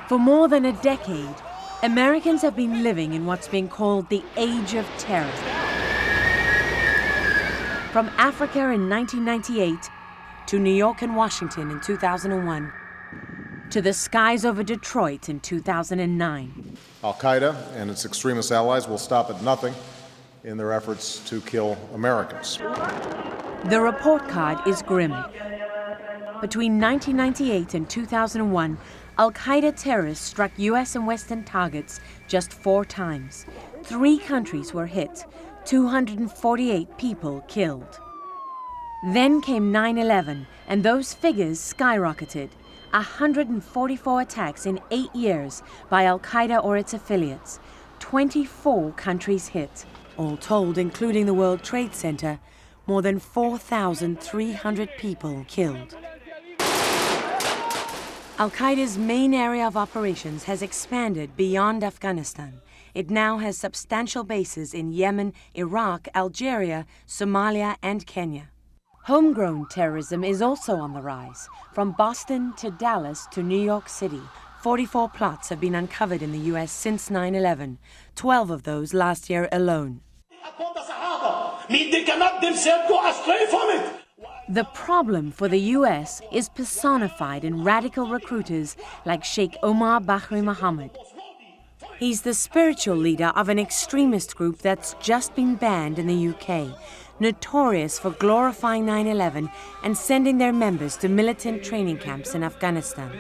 For more than a decade, Americans have been living in what's been called the Age of Terror. From Africa in 1998 to New York and Washington in 2001, to the skies over Detroit in 2009. Al-Qaeda and its extremist allies will stop at nothing in their efforts to kill Americans. The report card is grim. Between 1998 and 2001, Al-Qaeda terrorists struck US and Western targets just 4 times. 3 countries were hit, 248 people killed. Then came 9/11, and those figures skyrocketed. 144 attacks in 8 years by Al-Qaeda or its affiliates. 24 countries hit. All told, including the World Trade Center, more than 4,300 people killed. Al-Qaeda's main area of operations has expanded beyond Afghanistan. It now has substantial bases in Yemen, Iraq, Algeria, Somalia, and Kenya. Homegrown terrorism is also on the rise. From Boston to Dallas to New York City, 44 plots have been uncovered in the U.S. since 9/11, 12 of those last year alone. The problem for the U.S. is personified in radical recruiters like Sheikh Omar Bahri Mohammed. He's the spiritual leader of an extremist group that's just been banned in the UK, notorious for glorifying 9/11 and sending their members to militant training camps in Afghanistan.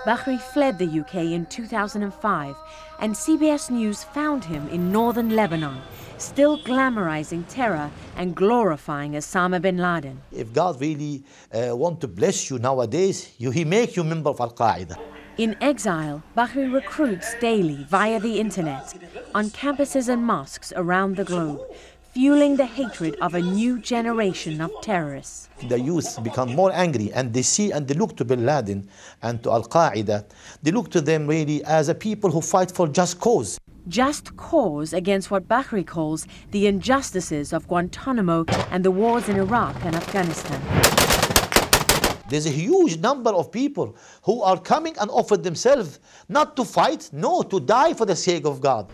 Bahri fled the UK in 2005, and CBS News found him in northern Lebanon, still glamorizing terror and glorifying Osama bin Laden. If God really want to bless you nowadays, He make you member of Al-Qaeda. In exile, Bahri recruits daily via the internet, on campuses and mosques around the globe, fueling the hatred of a new generation of terrorists. The youth become more angry, and they see and they look to bin Laden and to Al-Qaeda. They look to them really as a people who fight for just cause. Just cause against what Bahri calls the injustices of Guantanamo and the wars in Iraq and Afghanistan. There's a huge number of people who are coming and offer themselves not to fight, no, to die for the sake of God.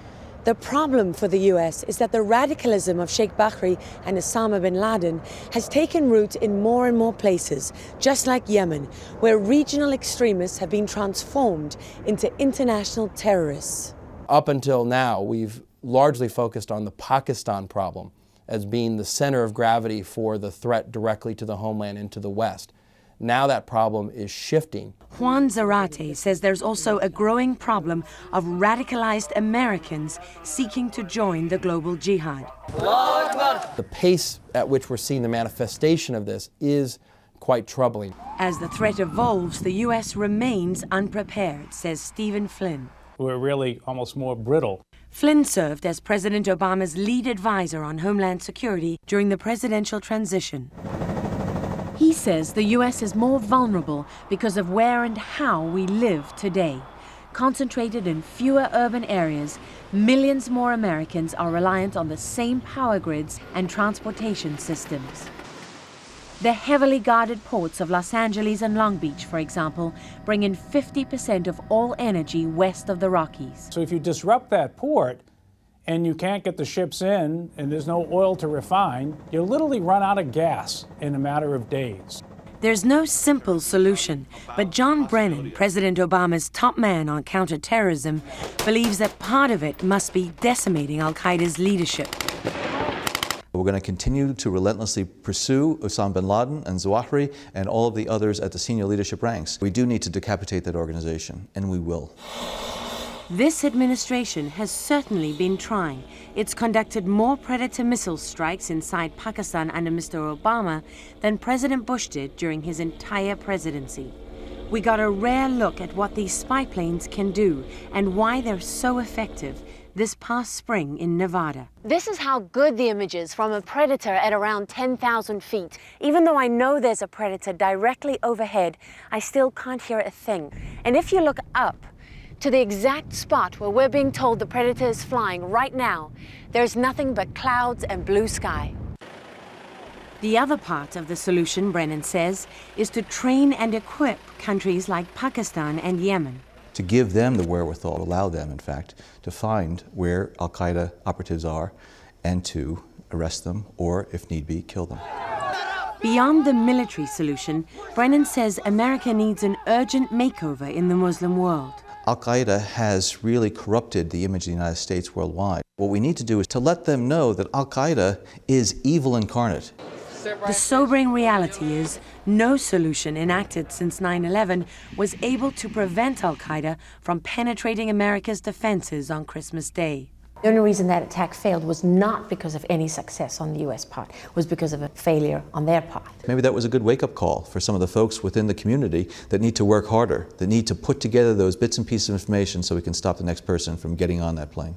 The problem for the US is that the radicalism of Sheikh Bahri and Osama bin Laden has taken root in more and more places, just like Yemen, where regional extremists have been transformed into international terrorists. Up until now, we've largely focused on the Pakistan problem as being the center of gravity for the threat directly to the homeland and to the West. Now that problem is shifting. Juan Zarate says there's also a growing problem of radicalized Americans seeking to join the global jihad. The pace at which we're seeing the manifestation of this is quite troubling. As the threat evolves, the U.S. remains unprepared, says Stephen Flynn. We're really almost more brittle. Flynn served as President Obama's lead advisor on Homeland Security during the presidential transition. He says the U.S. is more vulnerable because of where and how we live today. Concentrated in fewer urban areas, millions more Americans are reliant on the same power grids and transportation systems. The heavily guarded ports of Los Angeles and Long Beach, for example, bring in 50% of all energy west of the Rockies. So if you disrupt that port and you can't get the ships in and there's no oil to refine, you'll literally run out of gas in a matter of days. There's no simple solution, but John Brennan, President Obama's top man on counterterrorism, believes that part of it must be decimating Al-Qaeda's leadership. We're going to continue to relentlessly pursue Osama bin Laden and Zawahiri and all of the others at the senior leadership ranks. We do need to decapitate that organization, and we will. This administration has certainly been trying. It's conducted more Predator missile strikes inside Pakistan under Mr. Obama than President Bush did during his entire presidency. We got a rare look at what these spy planes can do and why they're so effective this past spring in Nevada. This is how good the image is from a Predator at around 10,000 feet. Even though I know there's a Predator directly overhead, I still can't hear a thing. And if you look up to the exact spot where we're being told the Predator is flying right now, there's nothing but clouds and blue sky. The other part of the solution, Brennan says, is to train and equip countries like Pakistan and Yemen. To give them the wherewithal, allow them, in fact, to find where al-Qaeda operatives are and to arrest them or, if need be, kill them. Beyond the military solution, Brennan says America needs an urgent makeover in the Muslim world. Al-Qaeda has really corrupted the image of the United States worldwide. What we need to do is to let them know that Al-Qaeda is evil incarnate. The sobering reality is no solution enacted since 9/11 was able to prevent al-Qaeda from penetrating America's defenses on Christmas Day. The only reason that attack failed was not because of any success on the U.S. part, was because of a failure on their part. Maybe that was a good wake-up call for some of the folks within the community that need to work harder, that need to put together those bits and pieces of information so we can stop the next person from getting on that plane.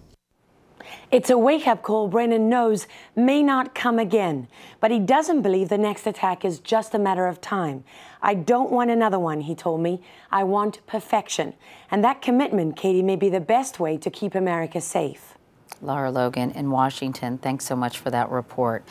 It's a wake-up call Brennan knows may not come again, but he doesn't believe the next attack is just a matter of time. I don't want another one, he told me. I want perfection. And that commitment, Katie, may be the best way to keep America safe. Lara Logan in Washington, thanks so much for that report.